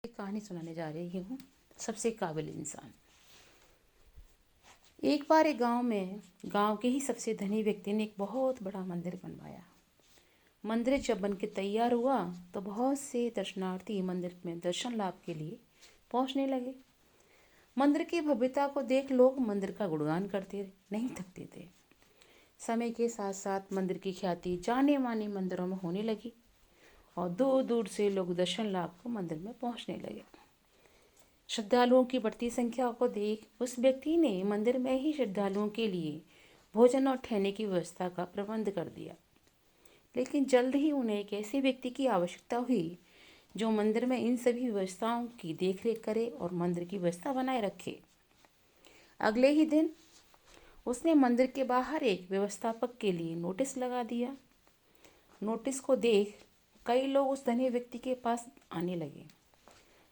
एक कहानी सुनाने जा रही हूँ, सबसे काबिल इंसान। एक बार एक गांव के ही सबसे धनी व्यक्ति ने एक बहुत बड़ा मंदिर बनवाया। मंदिर जब बनके तैयार हुआ तो बहुत से दर्शनार्थी मंदिर में दर्शन लाभ के लिए पहुंचने लगे। मंदिर की भव्यता को देख लोग मंदिर का गुणगान करते नहीं थकते थे। समय के साथ साथ मंदिर की ख्याति जाने माने मंदिरों में होने लगी और दूर दूर से लोग दर्शन लाभ को मंदिर में पहुंचने लगे। श्रद्धालुओं की बढ़ती संख्या को देख उस व्यक्ति ने मंदिर में ही श्रद्धालुओं के लिए भोजन और ठहरने की व्यवस्था का प्रबंध कर दिया। लेकिन जल्द ही उन्हें एक ऐसे व्यक्ति की आवश्यकता हुई जो मंदिर में इन सभी व्यवस्थाओं की देखरेख करे और मंदिर की व्यवस्था बनाए रखे। अगले ही दिन उसने मंदिर के बाहर एक व्यवस्थापक के लिए नोटिस लगा दिया। नोटिस को देख कई लोग उस धनी व्यक्ति के पास आने लगे।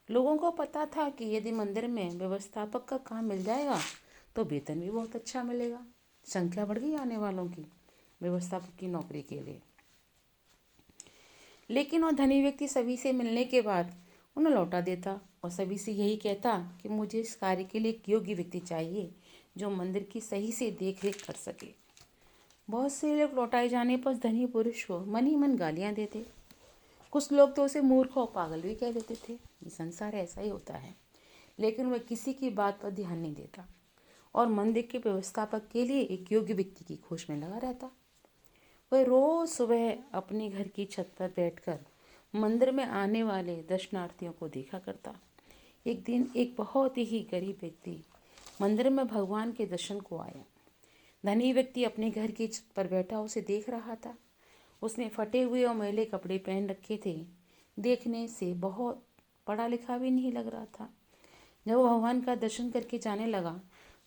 लोगों को पता था कि यदि मंदिर में व्यवस्थापक का काम मिल जाएगा तो वेतन भी बहुत अच्छा मिलेगा। संख्या बढ़ गई आने वालों की व्यवस्थापक की नौकरी के लिए। लेकिन वह धनी व्यक्ति सभी से मिलने के बाद उन्हें लौटा देता और सभी से यही कहता कि मुझे इस कार्य के लिए एक योग्य व्यक्ति चाहिए जो मंदिर की सही से देख रेख कर सके। बहुत से लोग लौटाए जाने पर धनी पुरुष को मन ही मन गालियां देते। कुछ लोग तो उसे मूर्ख और पागल भी कह देते थे। ये संसार ऐसा ही होता है। लेकिन वह किसी की बात पर ध्यान नहीं देता और मंदिर के व्यवस्थापक के लिए एक योग्य व्यक्ति की खोज में लगा रहता। वह रोज सुबह अपने घर की छत पर बैठकर मंदिर में आने वाले दर्शनार्थियों को देखा करता। एक दिन एक बहुत ही गरीब व्यक्ति मंदिर में भगवान के दर्शन को आया। धनी व्यक्ति अपने घर की छत पर बैठा उसे देख रहा था। उसने फटे हुए और मैले कपड़े पहन रखे थे। देखने से बहुत पढ़ा लिखा भी नहीं लग रहा था। जब वो भगवान का दर्शन करके जाने लगा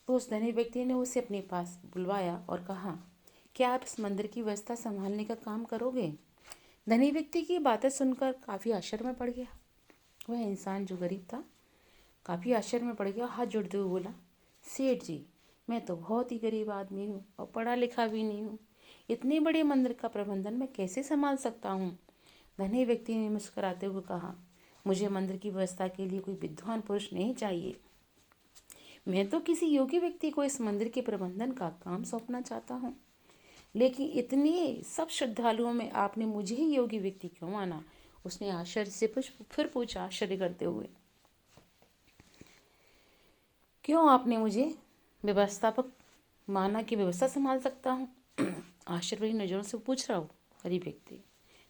तो उस धनी व्यक्ति ने उसे अपने पास बुलवाया और कहा, क्या आप इस मंदिर की व्यवस्था संभालने का काम करोगे? धनी व्यक्ति की बातें सुनकर काफ़ी आश्चर्य में पड़ गया। वह इंसान जो गरीब था काफ़ी आश्चर्य में पड़ गया। हाथ जोड़ते हुए बोला, सेठ जी, मैं तो बहुत ही गरीब आदमी हूँ और पढ़ा लिखा भी नहीं हूँ। इतने बड़े मंदिर का प्रबंधन मैं कैसे संभाल सकता हूँ? धनी व्यक्ति ने मुस्कुराते हुए कहा, मुझे मंदिर की व्यवस्था के लिए कोई विद्वान पुरुष नहीं चाहिए। मैं तो किसी योग्य व्यक्ति को इस मंदिर के प्रबंधन का काम सौंपना चाहता हूँ। लेकिन इतने सब श्रद्धालुओं में आपने मुझे ही योग्य व्यक्ति क्यों माना? उसने आश्चर्य से फिर पूछा, आश्चर्य करते हुए, क्यों आपने मुझे व्यवस्थापक माना कि व्यवस्था संभाल सकता हूँ? आश्चर्य भरी नज़रों से पूछ रहा हूँ गरीब व्यक्ति।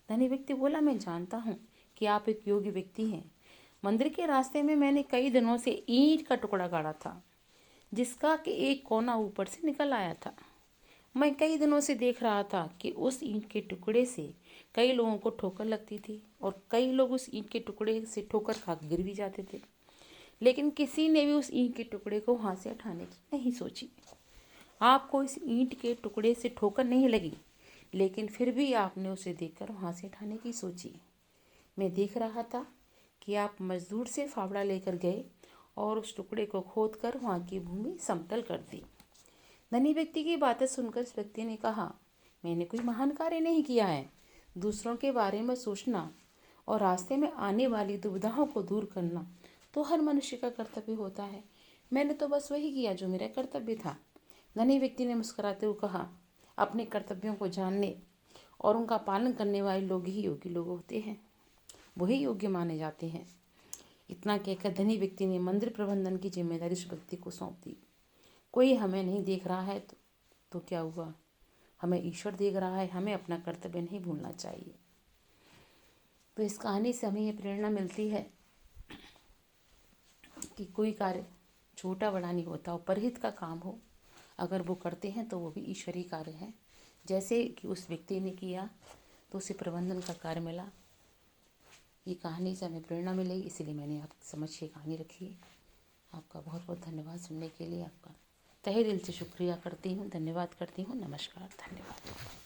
धनी व्यक्ति बोला, मैं जानता हूँ कि आप एक योग्य व्यक्ति हैं। मंदिर के रास्ते में मैंने कई दिनों से ईंट का टुकड़ा गाड़ा था जिसका कि एक कोना ऊपर से निकल आया था। मैं कई दिनों से देख रहा था कि उस ईंट के टुकड़े से कई लोगों को ठोकर लगती थी और कई लोग उस ईंट के टुकड़े से ठोकर खा गिर भी जाते थे। लेकिन किसी ने भी उस ईंट के टुकड़े को वहाँ से हटाने की नहीं सोची। आपको इस ईंट के टुकड़े से ठोकर नहीं लगी, लेकिन फिर भी आपने उसे देखकर वहाँ से हटाने की सोची। मैं देख रहा था कि आप मजदूर से फावड़ा लेकर गए और उस टुकड़े को खोदकर वहाँ की भूमि समतल कर दी। धनी व्यक्ति की बातें सुनकर इस व्यक्ति ने कहा, मैंने कोई महान कार्य नहीं किया है। दूसरों के बारे में सोचना और रास्ते में आने वाली दुविधाओं को दूर करना तो हर मनुष्य का कर्तव्य होता है। मैंने तो बस वही किया जो मेरा कर्तव्य था। धनी व्यक्ति ने मुस्कुराते हुए कहा, अपने कर्तव्यों को जानने और उनका पालन करने वाले लोग ही योग्य लोग होते हैं। वही योग्य माने जाते हैं। इतना कहकर धनी व्यक्ति ने मंदिर प्रबंधन की जिम्मेदारी उस व्यक्ति को सौंप दी। कोई हमें नहीं देख रहा है तो क्या हुआ? हमें ईश्वर देख रहा है। हमें अपना कर्तव्य नहीं भूलना चाहिए। तो इस कहानी से हमें ये प्रेरणा मिलती है कि कोई कार्य छोटा बड़ा नहीं होता और परहित का काम हो, अगर वो करते हैं तो वो भी ईश्वरीय कार्य है। जैसे कि उस व्यक्ति ने किया तो उसे प्रबंधन का कार्य मिला। ये कहानी से हमें प्रेरणा मिलेगी, इसीलिए मैंने आप समझ के कहानी रखी। आपका बहुत बहुत धन्यवाद सुनने के लिए। आपका तहे दिल से शुक्रिया करती हूँ, धन्यवाद करती हूँ। नमस्कार, धन्यवाद।